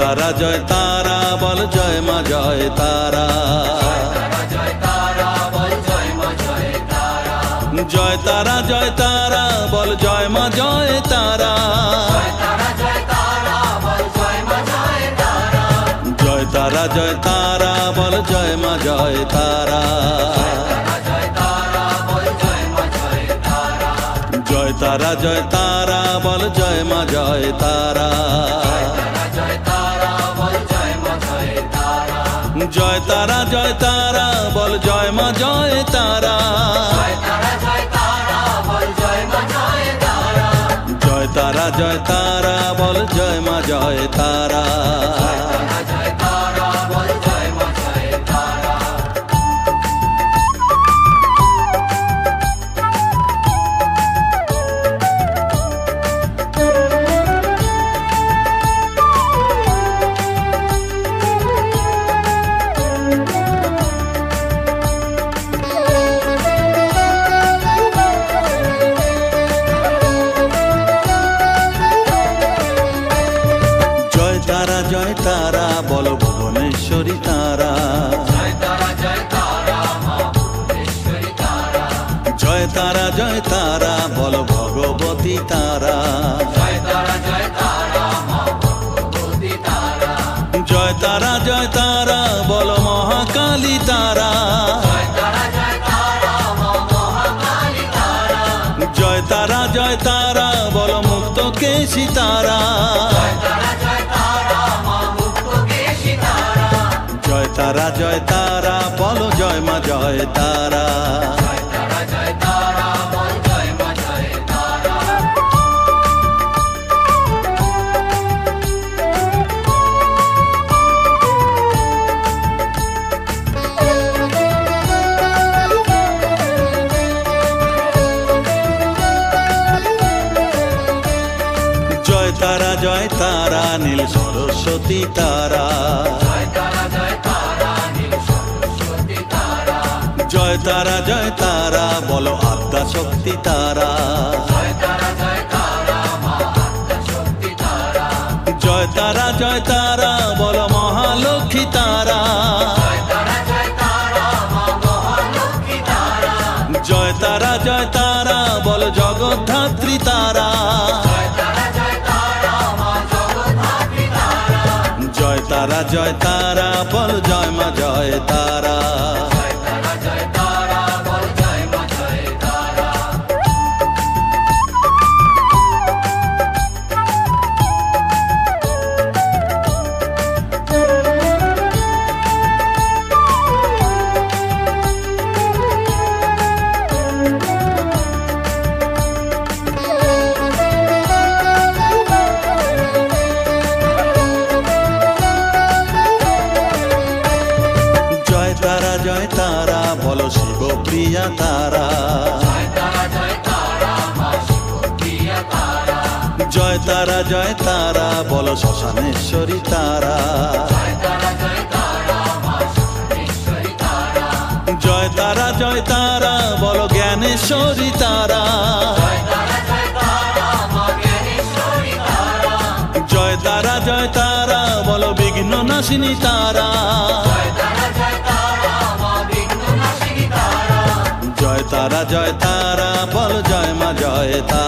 তারা জয় তারা বল জয় মা জয় তারা। জয় তারা জয় তারা বল জয় মা জয় তারা। জয় তারা জয় তারা বল জয় মা জয় তারা। জয় তারা জয় তারা বল জয় মা জয় তারা। জয় তারা জয় তারা বল জয় মা জয় তারা। জয় তারা জয় তারা বল জয় মা জয় তারা। জয় তারা বল ভুবনেশ্বরী তারা। জয় তারা জয় তারা বল ভগবতী তারা। জয় তারা জয় তারা বল মহাকালী তারা। জয় তারা জয় তারা বল মুক্তকেশী তারা। জয় তারা জয় তারা বল জয় মা জয় তারা। জয় তারা জয় তারা নীল সরস্বতী তারা। জয় তারা জয় তারা বলো আদ্যা শক্তি তারা। জয় তারা জয় তারা বলো মহালক্ষ্মী তারা। জয় তারা জয় তারা বলো জগদ্ধাত্রী তারা। জয় তারা জয় তারা বল জয় মা জয় তারা। জয় তারা বলো শিবপ্রিয়া তারা। জয় তারা জয় তারা বলো শ্মশানেশ্বরী তারা। জয় তারা জয় তারা বলো জ্ঞানেশ্বরী তারা। জয় তারা জয় তারা বলো বিঘ্ন নাশিনী তারা। জয় তারা জয় তারা বল জয় মা জয় তারা।